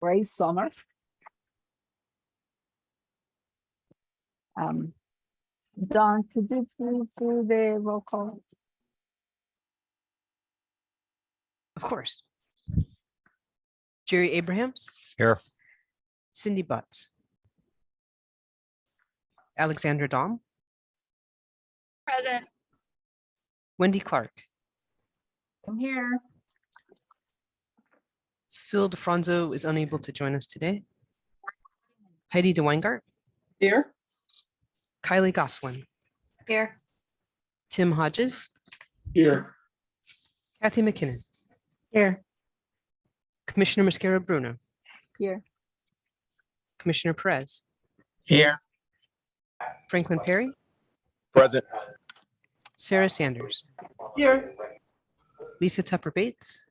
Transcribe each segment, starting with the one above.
Great summer. Don, could you please do the roll call? Of course. Jerry Abrahams, Here. Cindy Butts, Alexandra Dom, Present. Wendy Clark, I'm here. Phil DeFranzo is unable to join us today. Heidi DeWeingart, Here. Kylie Goslin, Here. Tim Hodges, Here. Kathy McKinnon, Here. Commissioner Mascara Bruno, Here. Commissioner Perez, Here. Franklin Perry, Present. Sarah Sanders, Here. Lisa Tupper Bates,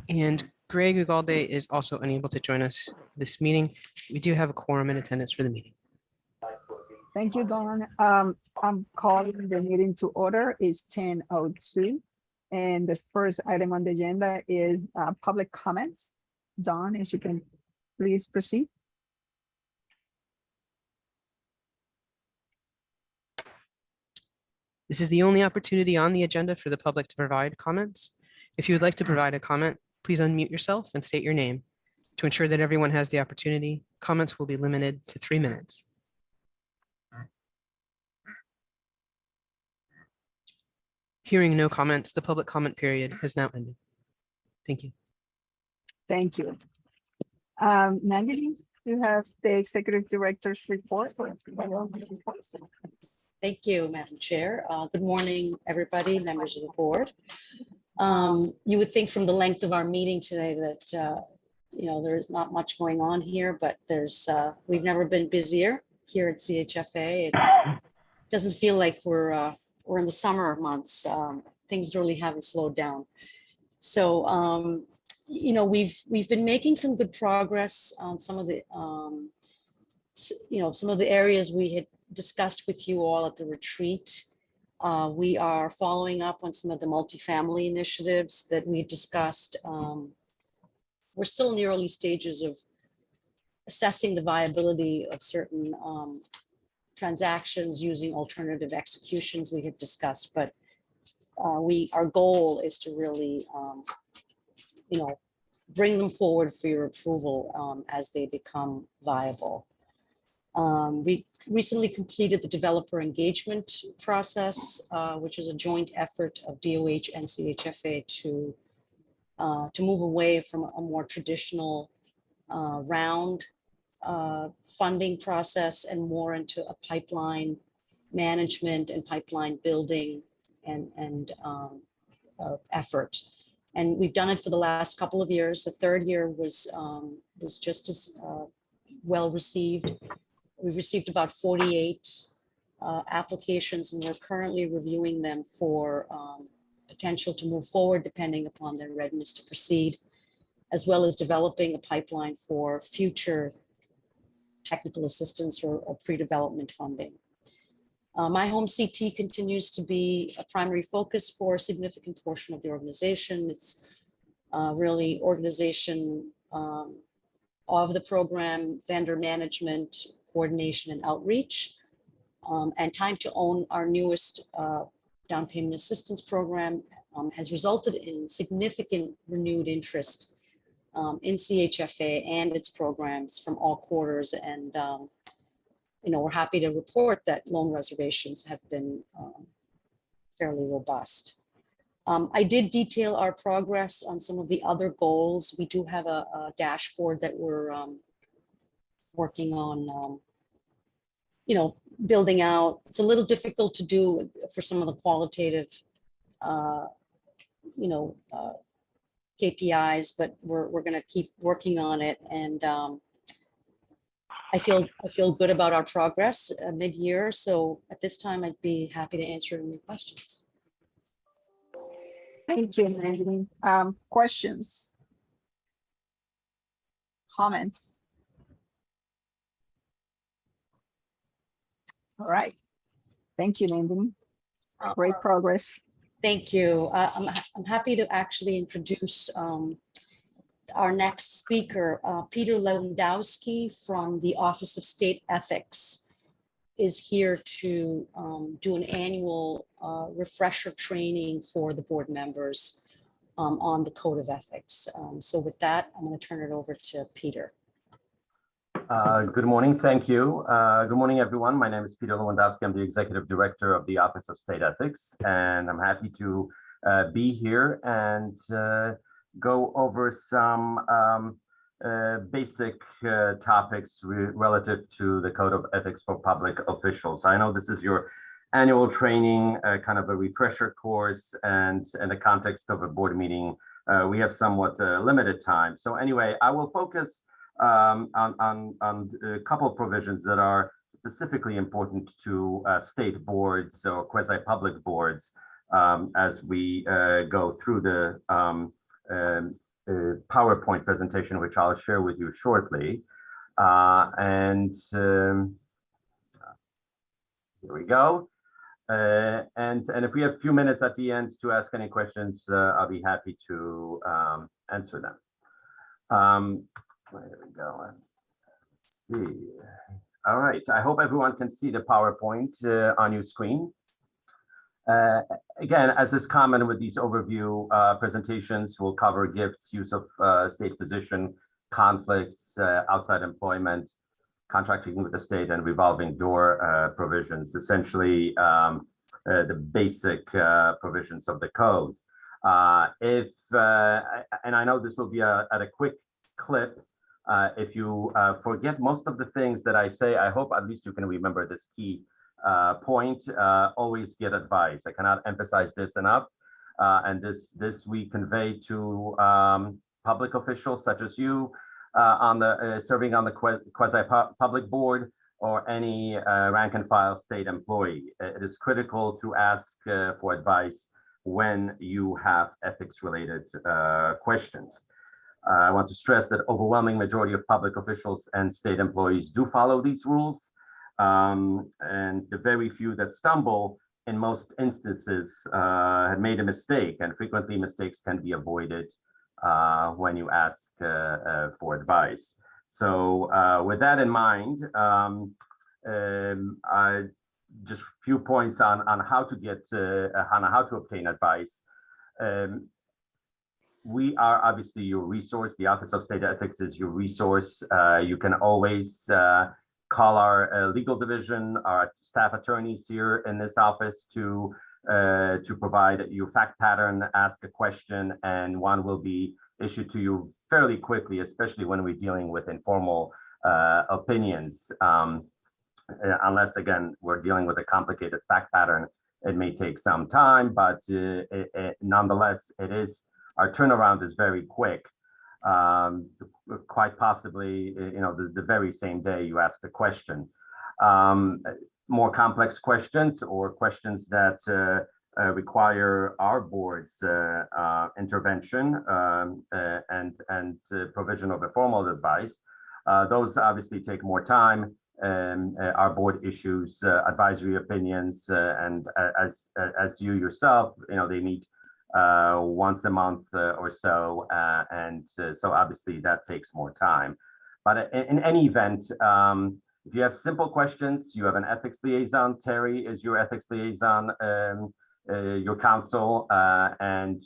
and Greg Ugalde is also unable to join us this meeting. We do have a quorum in attendance for the meeting. Thank you, Dawn. I'm calling the meeting to order. It's 10:02. And the first item on the agenda is public comments. Dawn, if you can please proceed. This is the only opportunity on the agenda for the public to provide comments. If you would like to provide a comment, please unmute yourself and state your name. To ensure that everyone has the opportunity, comments will be limited to 3 minutes. Hearing no comments, the public comment period has now ended. Thank you. Thank you. Nandini, you have the executive director's report. Thank you, Madam Chair. Good morning, everybody, members of the board. You would think from the length of our meeting today that, there's not much going on here, but we've never been busier here at CHFA. It doesn't feel like we're in the summer months. Things really haven't slowed down. So, we've been making some good progress on some of the, some of the areas we had discussed with you all at the retreat. We are following up on some of the multifamily initiatives that we discussed. We're still in the early stages of assessing the viability of certain transactions using alternative executions we have discussed, but our goal is to really, bring them forward for your approval as they become viable. We recently completed the developer engagement process, which is a joint effort of DOH and CHFA to move away from a more traditional round funding process and more into a pipeline management and pipeline building and effort. And we've done it for the last couple of years. The third year was just as well received. We've received about 48 applications, and we're currently reviewing them for potential to move forward depending upon their readiness to proceed, as well as developing a pipeline for future technical assistance or pre-development funding. My home CT continues to be a primary focus for a significant portion of the organization. It's really organization of the program, vendor management, coordination and outreach, and Time to Own, our newest down payment assistance program, has resulted in significant renewed interest in CHFA and its programs from all quarters. And, we're happy to report that loan reservations have been fairly robust. I did detail our progress on some of the other goals. We do have a dashboard that we're working on, building out. It's a little difficult to do for some of the qualitative, KPIs, but we're going to keep working on it. And I feel good about our progress mid-year. So at this time, I'd be happy to answer any questions. Thank you, Nandini. Questions? Comments? All right. Thank you, Nandini. Great progress. Thank you. I'm happy to actually introduce our next speaker, Peter Lewandowski from the Office of State Ethics is here to do an annual refresher training for the board members on the Code of Ethics. So with that, I'm going to turn it over to Peter. Good morning. Thank you. Good morning, everyone. My name is Peter Lewandowski. I'm the Executive Director of the Office of State Ethics, and I'm happy to be here and go over some basic topics relative to the Code of Ethics for public officials. I know this is your annual training, kind of a refresher course, and in the context of a board meeting, we have somewhat limited time. So anyway, I will focus on a couple of provisions that are specifically important to state boards or quasi-public boards as we go through the PowerPoint presentation, which I'll share with you shortly. Here we go. And if we have a few minutes at the end to ask any questions, I'll be happy to answer them. There we go. Let's see. All right. I hope everyone can see the PowerPoint on your screen. Again, as is common with these overview presentations, we'll cover gifts, use of state position, conflicts, outside employment, contracting with the state, and revolving door provisions, essentially the basic provisions of the code. And I know this will be at a quick clip. If you forget most of the things that I say, I hope at least you can remember this key point. Always get advice. I cannot emphasize this enough. And this we convey to public officials such as you on the serving on the quasi-public board or any rank and file state employee. It is critical to ask for advice when you have ethics related questions. I want to stress that overwhelming majority of public officials and state employees do follow these rules. And the very few that stumble in most instances have made a mistake, and frequently mistakes can be avoided when you ask for advice. So with that in mind, just a few points on how to get on how to obtain advice. We are obviously your resource. The Office of State Ethics is your resource. You can always call our legal division, our staff attorneys here in this office to provide your fact pattern, ask a question, and one will be issued to you fairly quickly, especially when we're dealing with informal opinions. Unless, again, we're dealing with a complicated fact pattern, it may take some time, but nonetheless, our turnaround is very quick. Quite possibly, the very same day you ask the question. More complex questions or questions that require our board's intervention and provision of a formal advice. Those obviously take more time. Our board issues advisory opinions, and as you yourself, they meet once a month or so, and so obviously that takes more time. But in any event, if you have simple questions, you have an ethics liaison. Terry is your ethics liaison, your counsel, and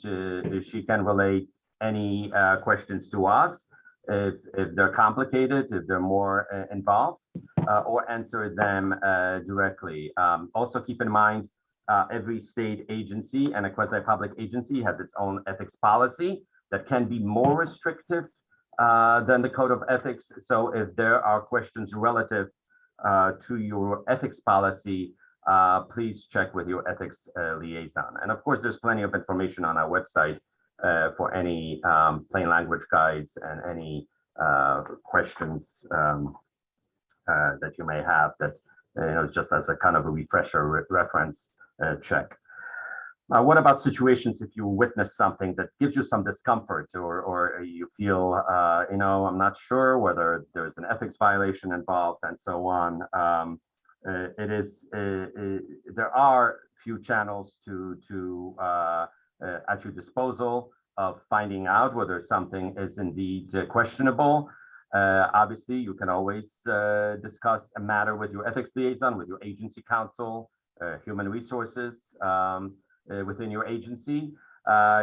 she can relate any questions to us if they're complicated, if they're more involved, or answer them directly. Also keep in mind, every state agency and a quasi-public agency has its own ethics policy that can be more restrictive than the Code of Ethics. So if there are questions relative to your ethics policy, please check with your ethics liaison. And of course, there's plenty of information on our website for any plain language guides and any questions that you may have that, just as a kind of a refresher reference check. What about situations if you witness something that gives you some discomfort, or you feel, I'm not sure whether there's an ethics violation involved and so on. There are few channels at your disposal of finding out whether something is indeed questionable. Obviously, you can always discuss a matter with your ethics liaison, with your agency counsel, human resources within your agency.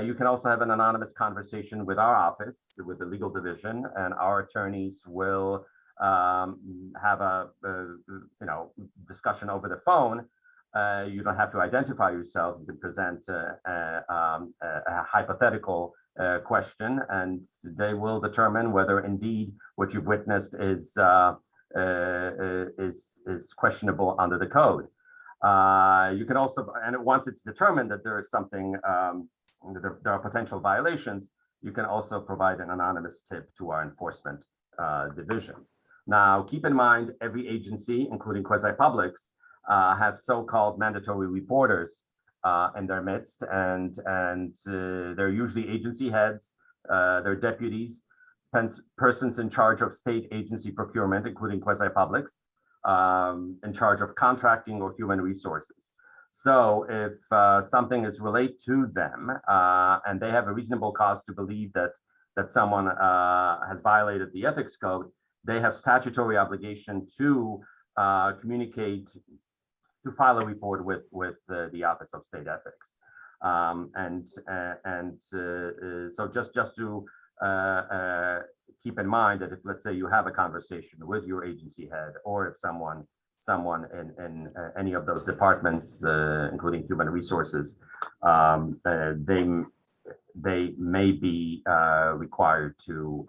You can also have an anonymous conversation with our office, with the legal division, and our attorneys will have a discussion over the phone. You don't have to identify yourself. You can present a hypothetical question, and they will determine whether indeed what you've witnessed is questionable under the code. You can also, and once it's determined that there is something, there are potential violations, you can also provide an anonymous tip to our enforcement division. Now, keep in mind, every agency, including quasi-publics, have so-called mandatory reporters in their midst, and they're usually agency heads, they're deputies, persons in charge of state agency procurement, including quasi-publics, in charge of contracting or human resources. So if something is related to them and they have a reasonable cause to believe that someone has violated the ethics code, they have statutory obligation to communicate, to file a report with the Office of State Ethics. So just to keep in mind that if, let's say, you have a conversation with your agency head, or if someone in any of those departments, including human resources, they may be required to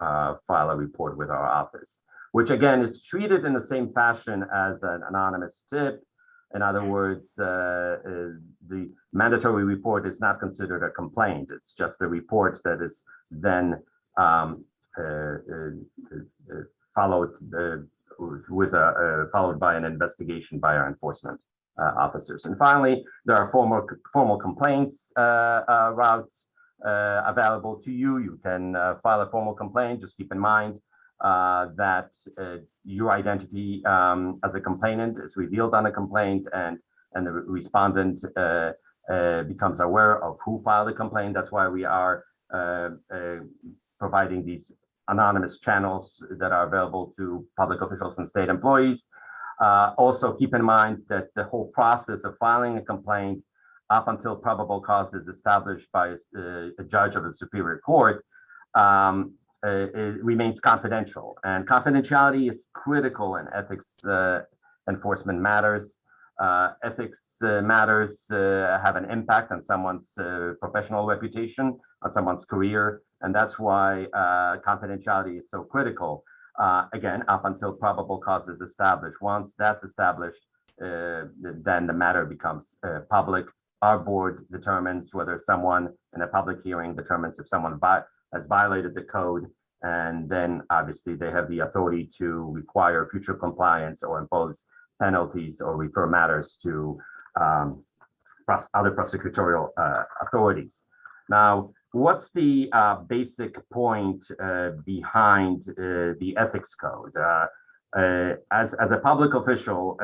file a report with our office, which again is treated in the same fashion as an anonymous tip. In other words, the mandatory report is not considered a complaint. It's just a report that is then followed followed by an investigation by our enforcement officers. And finally, there are formal complaints routes available to you. You can file a formal complaint. Just keep in mind that your identity as a complainant is revealed on a complaint, and the respondent becomes aware of who filed the complaint. That's why we are providing these anonymous channels that are available to public officials and state employees. Also, keep in mind that the whole process of filing a complaint up until probable cause is established by a judge of the Superior Court it remains confidential, and confidentiality is critical in ethics enforcement matters. Ethics matters have an impact on someone's professional reputation, on someone's career, and that's why confidentiality is so critical. Again, up until probable cause is established. Once that's established, then the matter becomes public. Our board determines whether someone in a public hearing determines if someone has violated the code, and then obviously they have the authority to require future compliance or impose penalties or refer matters to other prosecutorial authorities. Now, what's the basic point behind the ethics code? As a public official,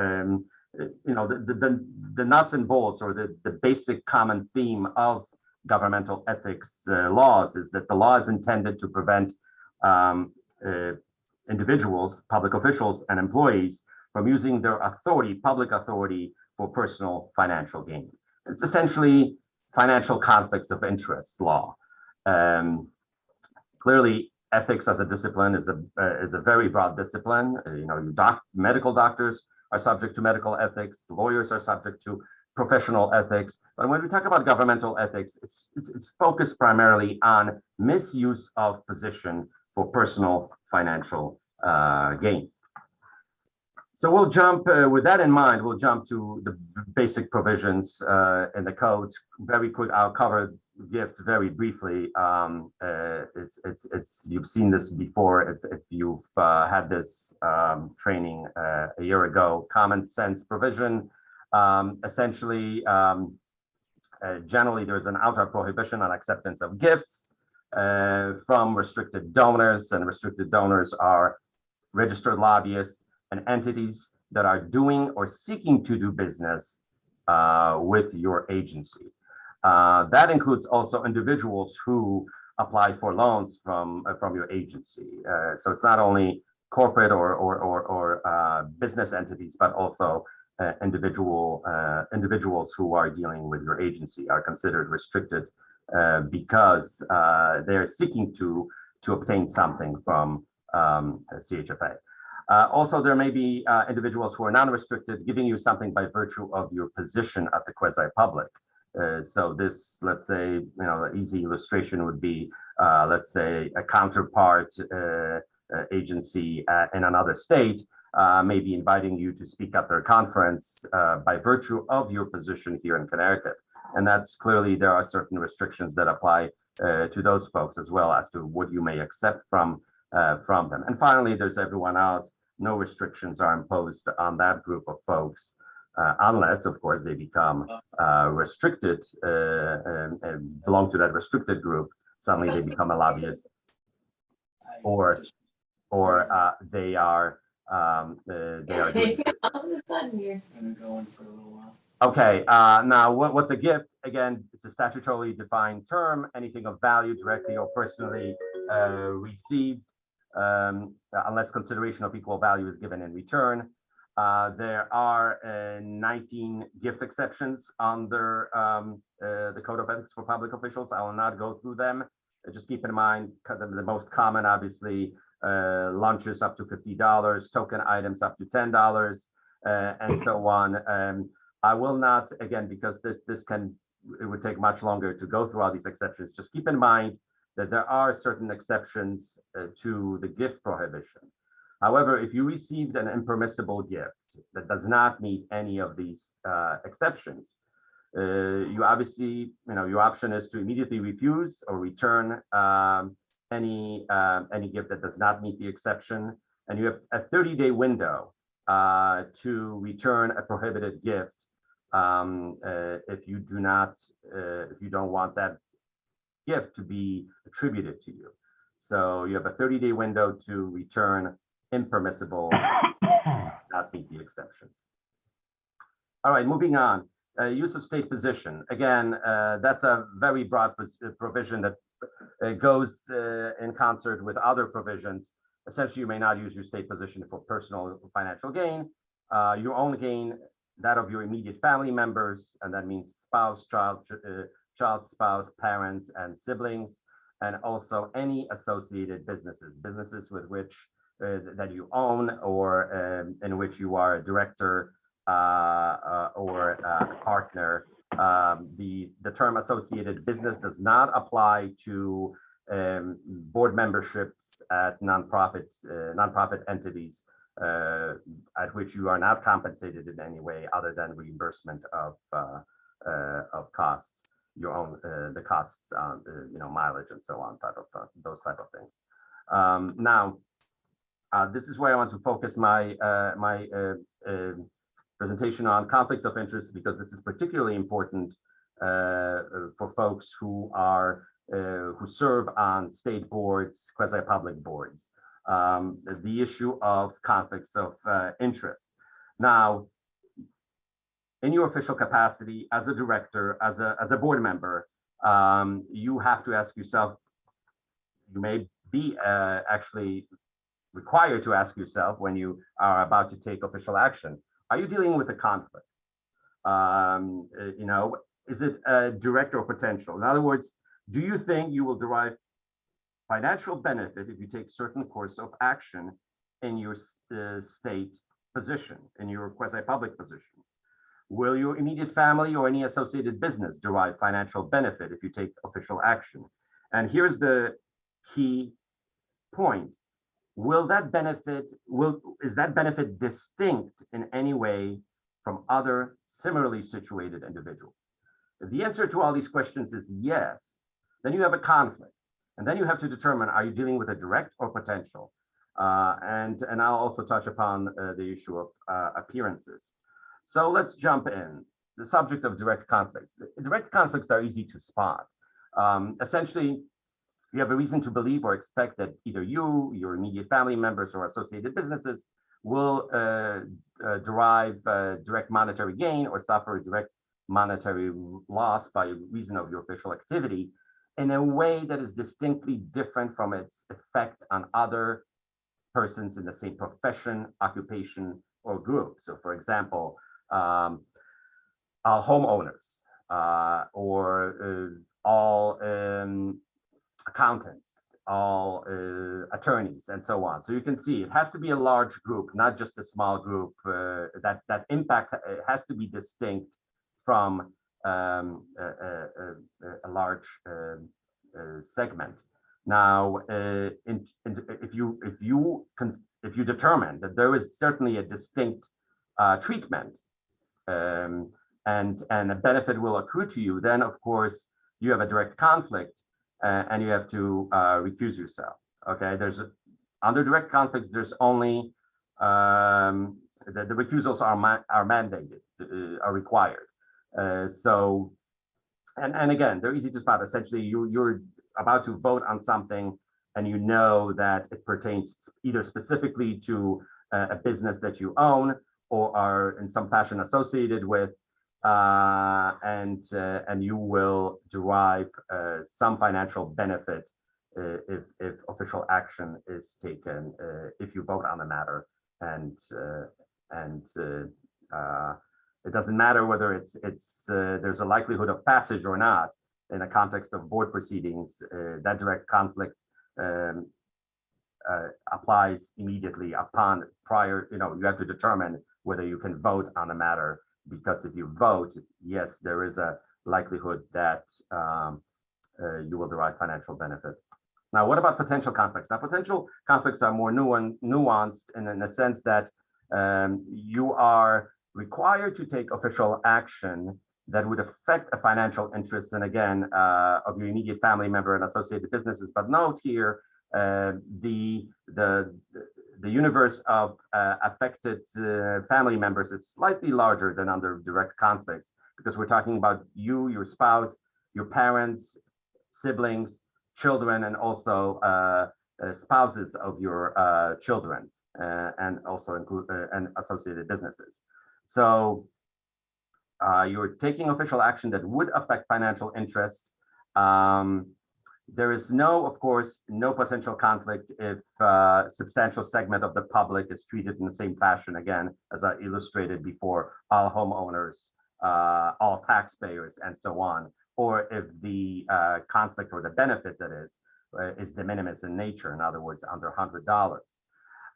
the nuts and bolts, or the basic common theme of governmental ethics laws is that the law is intended to prevent individuals, public officials, and employees from using their authority, public authority, for personal financial gain. It's essentially financial conflicts of interest law. Clearly, ethics as a discipline is a very broad discipline. Medical doctors are subject to medical ethics, lawyers are subject to professional ethics. But when we talk about governmental ethics, it's focused primarily on misuse of position for personal financial gain. So we'll jump, with that in mind, we'll jump to the basic provisions in the code. Very quick, I'll cover gifts very briefly. You've seen this before if you've had this training a year ago. Common sense provision. Essentially, generally, there's an outright prohibition on acceptance of gifts from restricted donors, and restricted donors are registered lobbyists and entities that are doing or seeking to do business with your agency. That includes also individuals who apply for loans from your agency. So it's not only corporate or business entities, but also individuals who are dealing with your agency are considered restricted because they're seeking to obtain something from CHFA. Also, there may be individuals who are non-restricted, giving you something by virtue of your position at the quasi-public. So this, let's say, the easy illustration would be, let's say, a counterpart agency in another state may be inviting you to speak at their conference by virtue of your position here in Connecticut. And that's clearly, there are certain restrictions that apply to those folks as well as to what you may accept from them. And finally, there's everyone else. No restrictions are imposed on that group of folks unless, of course, they become restricted and belong to that restricted group. Suddenly they become a lobbyist, or they are doing okay. Now, what's a gift? Again, it's a statutorily defined term. Anything of value, directly or personally received, unless consideration of equal value is given in return. There are 19 gift exceptions under the Code of Ethics for Public Officials. I will not go through them. Just keep in mind the most common, obviously, lunches up to $50, token items up to $10, and so on. I will not, again, because it would take much longer to go through all these exceptions. Just keep in mind that there are certain exceptions to the gift prohibition. However, if you received an impermissible gift that does not meet any of these exceptions, you obviously, your option is to immediately refuse or return any gift that does not meet the exception, and you have a 30-day window to return a prohibited gift if you don't want that gift to be attributed to you. So you have a 30-day window to return impermissible, not meet the exceptions. All right, moving on. Use of state position. Again, that's a very broad provision that goes in concert with other provisions. Essentially, you may not use your state position for personal or financial gain. Your own gain, that of your immediate family members, and that means spouse, child, spouse, parents, and siblings, and also any associated businesses with which that you own or in which you are a director or a partner. The term associated business does not apply to board memberships at nonprofit entities at which you are not compensated in any way other than reimbursement of costs, your own the costs on mileage and so on, those type of things. Now, this is where I want to focus my presentation on conflicts of interest, because this is particularly important for folks who serve on state boards, quasi-public boards. The issue of conflicts of interest. Now, in your official capacity as a director, as a board member, you have to ask yourself, you may be actually required to ask yourself when you are about to take official action, are you dealing with a conflict? Is it direct or potential? In other words, do you think you will derive financial benefit if you take certain course of action in your state position, in your quasi-public position? Will your immediate family or any associated business derive financial benefit if you take official action? And here's the key point. Is that benefit distinct in any way from other similarly situated individuals? If the answer to all these questions is yes, then you have a conflict. And then you have to determine, are you dealing with a direct or potential? And I'll also touch upon the issue of appearances. So let's jump in. The subject of direct conflicts. Direct conflicts are easy to spot. Essentially, you have a reason to believe or expect that either you, your immediate family members, or associated businesses will derive direct monetary gain or suffer a direct monetary loss by reason of your official activity in a way that is distinctly different from its effect on other persons in the same profession, occupation, or group. So for example, all homeowners or all accountants, all attorneys, and so on. So you can see it has to be a large group, not just a small group. That impact has to be distinct from a large segment. Now, if you determine that there is certainly a distinct treatment and a benefit will accrue to you, then of course you have a direct conflict and you have to recuse yourself. Okay, under direct conflicts, there's only the recusals are mandated, are required. So, and again, they're easy to spot. Essentially, you're about to vote on something, and you know that it pertains either specifically to a business that you own or are in some fashion associated with, and you will derive some financial benefit if official action is taken, if you vote on the matter, and it doesn't matter whether there's a likelihood of passage or not in a context of board proceedings. That direct conflict applies immediately upon prior. You have to determine whether you can vote on a matter, because if you vote, yes, there is a likelihood that you will derive financial benefit. Now, what about potential conflicts? Now, potential conflicts are more nuanced in the sense that you are required to take official action that would affect a financial interest, and again, of your immediate family member and associated businesses. But note here, the universe of affected family members is slightly larger than under direct conflicts, because we're talking about you, your spouse, your parents, siblings, children, and also spouses of your children, and also include and associated businesses. So you're taking official action that would affect financial interests. There is of course, no potential conflict if a substantial segment of the public is treated in the same fashion, again, as I illustrated before, all homeowners, all taxpayers, and so on, or if the conflict or the benefit that is de minimis in nature, in other words, under $100.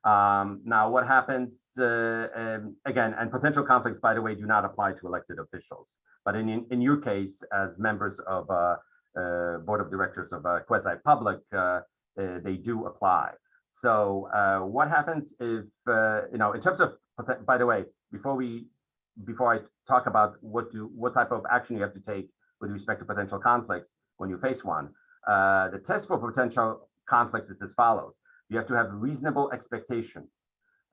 Now, what happens, again, and potential conflicts, by the way, do not apply to elected officials, but in your case, as members of board of directors of a quasi-public, they do apply. So what happens if, in terms of, by the way, before I talk about what type of action you have to take with respect to potential conflicts when you face one, the test for potential conflicts is as follows. You have to have reasonable expectation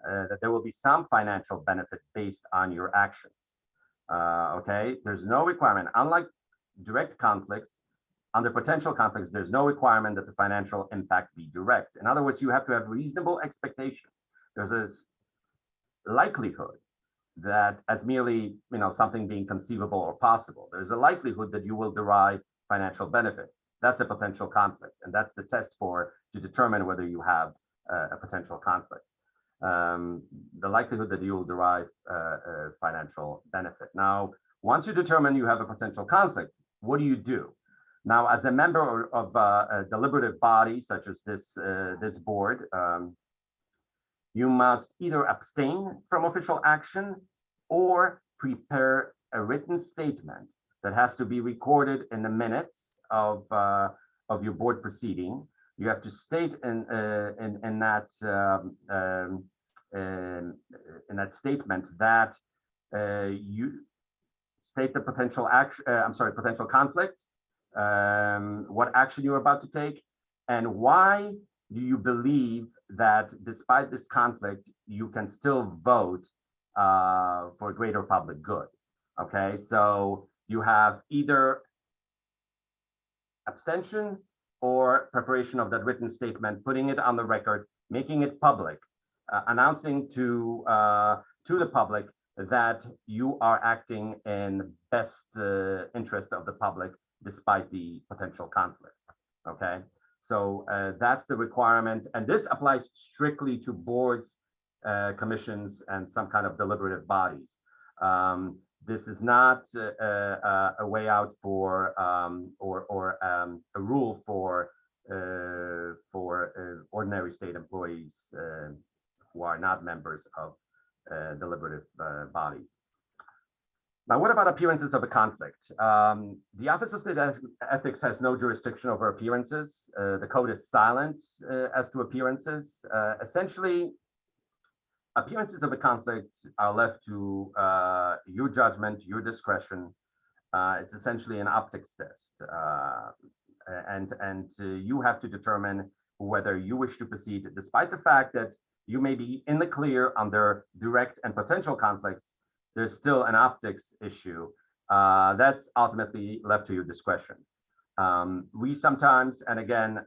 that there will be some financial benefit based on your actions. Okay, there's no requirement, unlike direct conflicts. Under potential conflicts, there's no requirement that the financial impact be direct. In other words, you have to have reasonable expectation. There's this likelihood that, as merely something being conceivable or possible, there's a likelihood that you will derive financial benefit. That's a potential conflict, and that's the test to determine whether you have a potential conflict. The likelihood that you will derive a financial benefit. Now, once you determine you have a potential conflict, what do you do? Now, as a member of a deliberative body such as this board, you must either abstain from official action or prepare a written statement that has to be recorded in the minutes of your board proceeding. You have to state in that statement that you state the potential potential conflict, what action you're about to take, and why do you believe that despite this conflict, you can still vote for greater public good. Okay, so you have either abstention or preparation of that written statement, putting it on the record, making it public, announcing to the public that you are acting in best interest of the public despite the potential conflict. Okay, so that's the requirement, and this applies strictly to boards, commissions, and some kind of deliberative bodies. This is not a way out for or a rule for ordinary state employees who are not members of deliberative bodies. Now, what about appearances of a conflict? The Office of State Ethics has no jurisdiction over appearances. The code is silent as to appearances. Essentially, appearances of a conflict are left to your judgment, your discretion. It's essentially an optics test. And you have to determine whether you wish to proceed, despite the fact that you may be in the clear under direct and potential conflicts. There's still an optics issue that's ultimately left to your discretion. We sometimes, and again,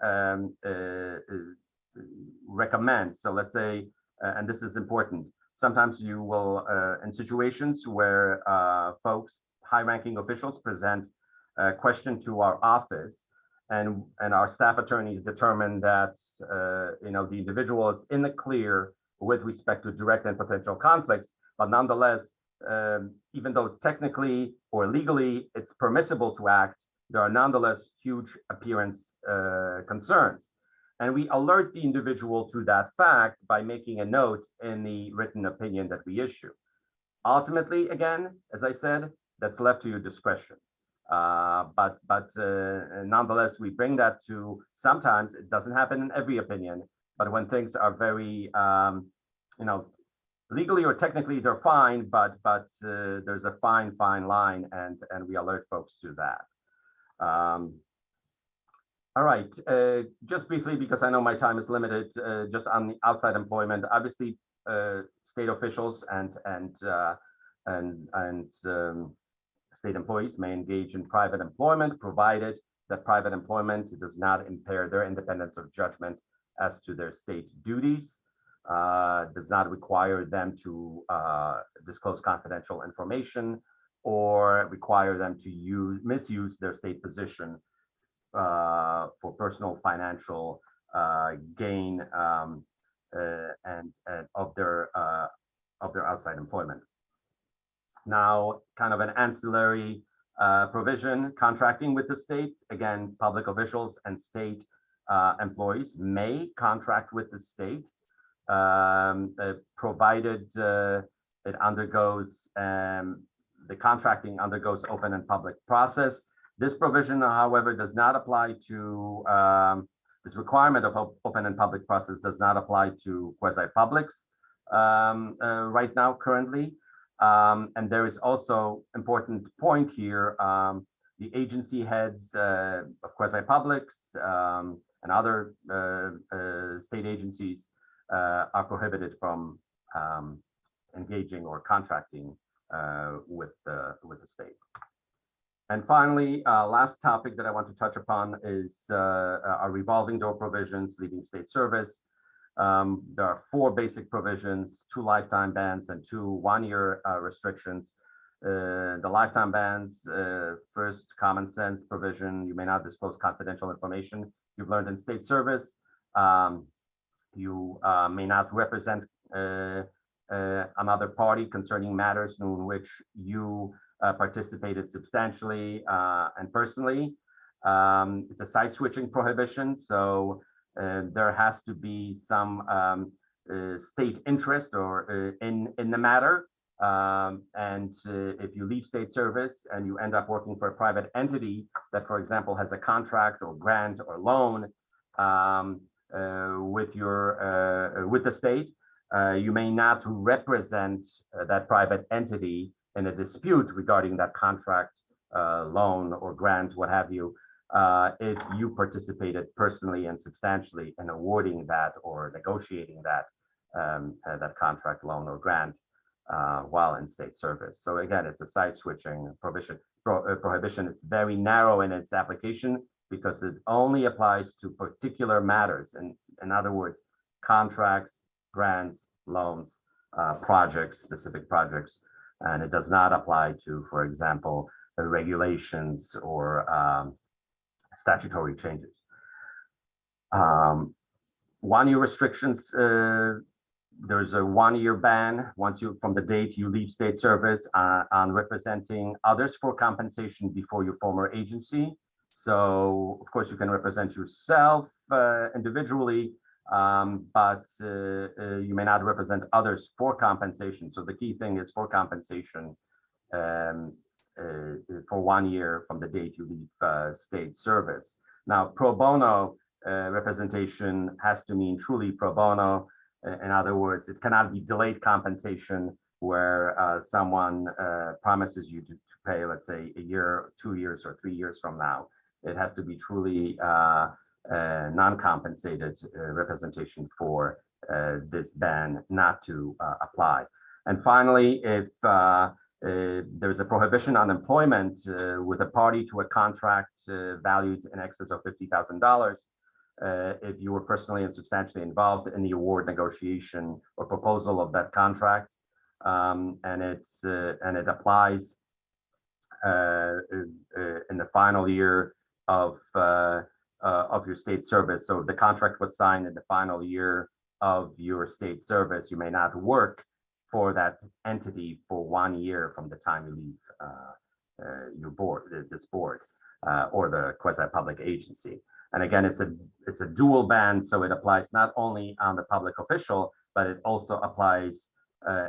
recommend, so let's say, and this is important, sometimes you will, in situations where folks, high-ranking officials present a question to our office, and our staff attorneys determine that the individual is in the clear with respect to direct and potential conflicts, but nonetheless, even though technically or legally it's permissible to act, there are nonetheless huge appearance concerns. And we alert the individual to that fact by making a note in the written opinion that we issue. Ultimately, again, as I said, that's left to your discretion. But nonetheless, we bring that to, sometimes it doesn't happen in every opinion, but when things are very, legally or technically they're fine, but there's a fine line, and we alert folks to that. All right, just briefly, because I know my time is limited, just on the outside employment, obviously, state officials and state employees may engage in private employment, provided that private employment does not impair their independence of judgment as to their state duties, does not require them to disclose confidential information, or require them to misuse their state position for personal financial gain and of their outside employment. Now, kind of an ancillary provision, contracting with the state. Again, public officials and state employees may contract with the state, provided it undergoes, the contracting undergoes open and public process. This provision, however, does not apply to, this requirement of open and public process does not apply to quasi-publics right now, currently. And there is also important point here, the agency heads of quasi-publics and other state agencies are prohibited from engaging or contracting with the state. And finally, last topic that I want to touch upon is our revolving door provisions leaving state service. There are 4 basic provisions, 2 lifetime bans and 2 one-year restrictions. The lifetime bans, first common sense provision, you may not disclose confidential information you've learned in state service. You may not represent another party concerning matters in which you participated substantially and personally. It's a site switching prohibition, so there has to be some state interest or in the matter. And if you leave state service and you end up working for a private entity that, for example, has a contract or grant or loan with the state, you may not represent that private entity in a dispute regarding that contract, loan or grant, what have you, if you participated personally and substantially in awarding that or negotiating that that contract, loan, or grant while in state service. So again, it's a site switching prohibition. It's very narrow in its application because it only applies to particular matters. And in other words, contracts, grants, loans, projects, specific projects. And it does not apply to, for example, the regulations or statutory changes. 1 year restrictions, there's a 1 year ban from the date you leave state service on representing others for compensation before your former agency. So of course you can represent yourself individually, but you may not represent others for compensation. So the key thing is for compensation for 1 year from the date you leave state service. Now, pro bono representation has to mean truly pro bono. In other words, it cannot be delayed compensation where someone promises you to pay, let's say, a year, 2 years, or 3 years from now. It has to be truly non-compensated representation for this ban not to apply. And finally, if there's a prohibition on employment with a party to a contract valued in excess of $50,000, if you were personally and substantially involved in the award negotiation or proposal of that contract, and it applies in the final year of your state service. So if the contract was signed in the final year of your state service, you may not work for that entity for 1 year from the time you leave your board, this board, or the quasi-public agency. And again, it's a dual ban, so it applies not only on the public official, but it also applies,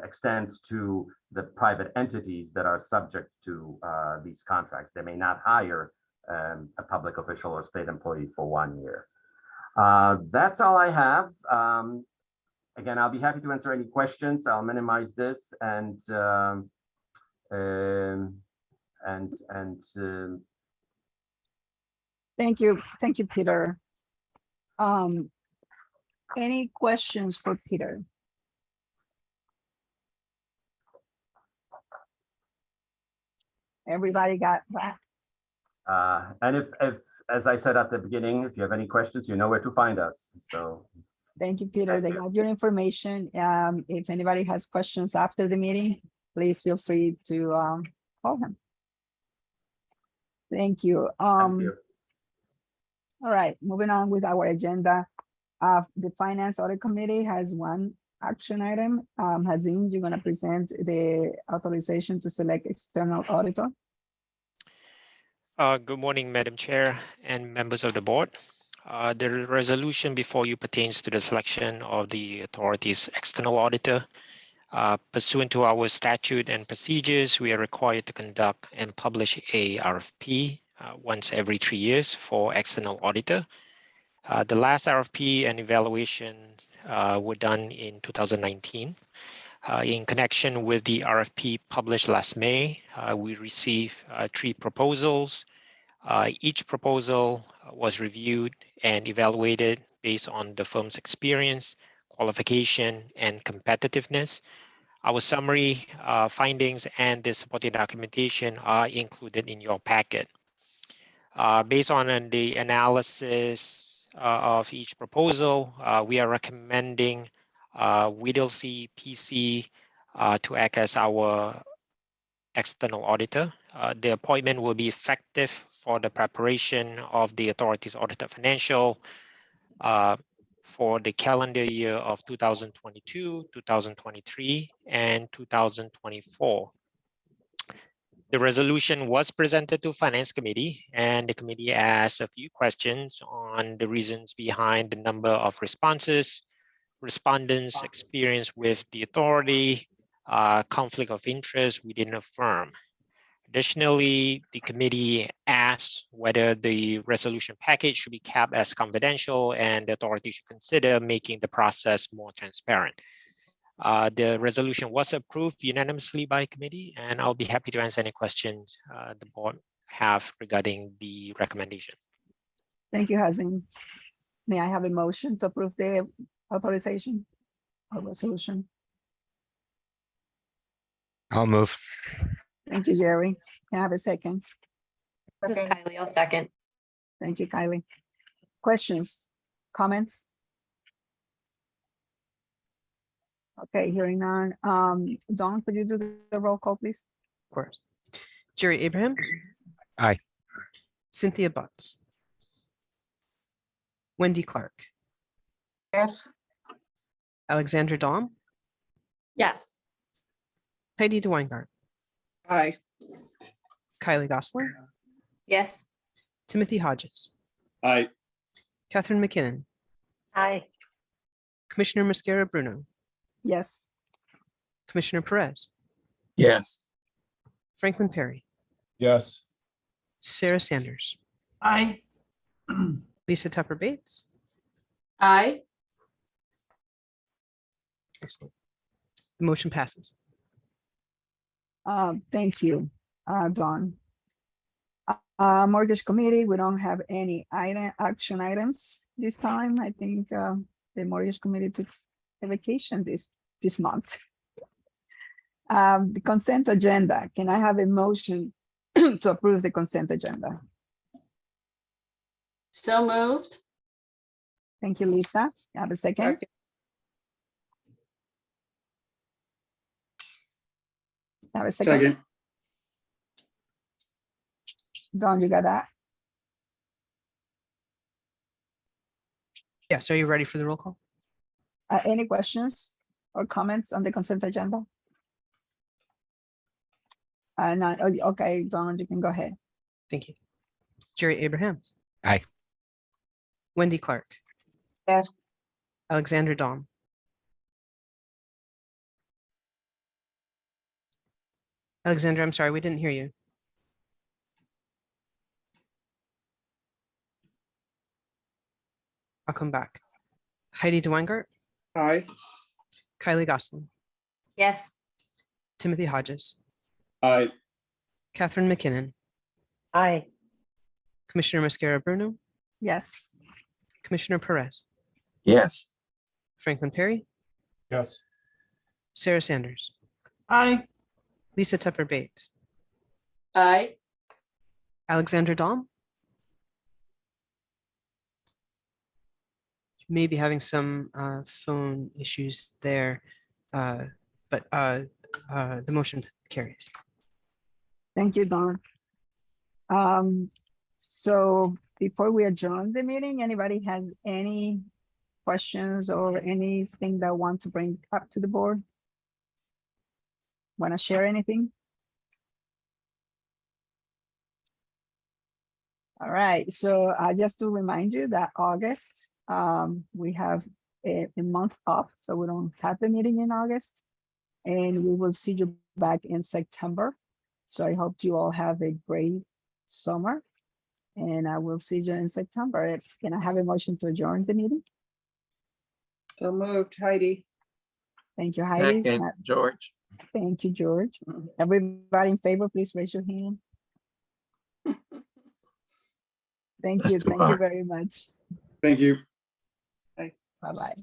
extends to the private entities that are subject to these contracts. They may not hire a public official or state employee for 1 year. That's all I have. Again, I'll be happy to answer any questions. I'll minimize this and Thank you, Peter. Any questions for Peter? Everybody got that? and if, as I said at the beginning, if you have any questions, you know where to find us. So Thank you, Peter. They got your information. If anybody has questions after the meeting, please feel free to call him. Thank you. thank you. All right, moving on with our agenda. The Finance Audit Committee has one action item. Hazim, you're gonna present the authorization to select external auditor. Good morning, Madam Chair and members of the board. The resolution before you pertains to the selection of the authority's external auditor. Pursuant to our statute and procedures, we are required to conduct and publish a RFP once every 3 years for external auditor. The last RFP and evaluation were done in 2019. In connection with the RFP published last May, we received 3 proposals. Each proposal was reviewed and evaluated based on the firm's experience, qualification, and competitiveness. Our summary findings and the supporting documentation are included in your packet. Based on the analysis of each proposal, we are recommending Whittlesey PC to act as our external auditor. The appointment will be effective for the preparation of the authority's audited financial for the calendar year of 2022, 2023, and 2024. The resolution was presented to Finance Committee, and the committee asked a few questions on the reasons behind the number of responses, respondents' experience with the authority, conflict of interest within a firm. Additionally, the committee asked whether the resolution package should be kept as confidential and the authority should consider making the process more transparent. The resolution was approved unanimously by committee, and I'll be happy to answer any questions the board have regarding the recommendation. Thank you, Hazim. May I have a motion to approve the authorization or resolution? I'll move. Thank you, Jerry. Can I have a second? This is Kylie. I'll second. Thank you, Kylie. Questions, comments? Okay, hearing none. Dawn, could you do the roll call, please? Of course. Jerry Abrahams. Aye. Cynthia Butts. Wendy Clark. Yes. Alexandra Dahm. Yes. Heidi DeWeingart. Aye. Kylie Gosselin. Yes. Timothy Hodges. Aye. Catherine McKinnon. Aye. Commissioner Mascara Bruno. Yes. Commissioner Perez. Yes. Franklin Perry. Yes. Sarah Sanders. Aye. Lisa Tupper Bates. Aye. Excellent. The motion passes. Thank you, Dawn. Mortgage committee, we don't have any action items this time. I think the mortgage committee took a vacation this month. The consent agenda, can I have a motion to approve the consent agenda? So moved. Thank you, Lisa. Have a second? Have a second? Dawn, you got that? Yes, are you ready for the roll call? Any questions or comments on the consent agenda? None. Okay, Dawn, you can go ahead. Thank you. Jerry Abrahams. Aye. Wendy Clark. Yes. Alexandra Dahm. Alexandra, I'm sorry, we didn't hear you. I'll come back. Heidi DeWeingart. Aye. Kylie Gosselin. Yes. Timothy Hodges. Aye. Catherine McKinnon. Aye. Commissioner Mascara Bruno. Yes. Commissioner Perez. Yes. Franklin Perry. Yes. Sarah Sanders. Aye. Lisa Tupper Bates. Aye. Alexandra Dahm. Maybe having some phone issues there, but the motion carries. Thank you, Dawn. So before we adjourn the meeting, anybody has any questions or anything that want to bring up to the board? Want to share anything? All right, so just to remind you that August, we have a month off, so we don't have the meeting in August. And we will see you back in September. So I hope you all have a great summer. And I will see you in September. Can I have a motion to adjourn the meeting? So moved, Heidi. Thank you, Heidi. George. Thank you, George. Everybody in favor, please raise your hand. Thank That's you. too Thank you hard. very much. Thank you. Bye-bye.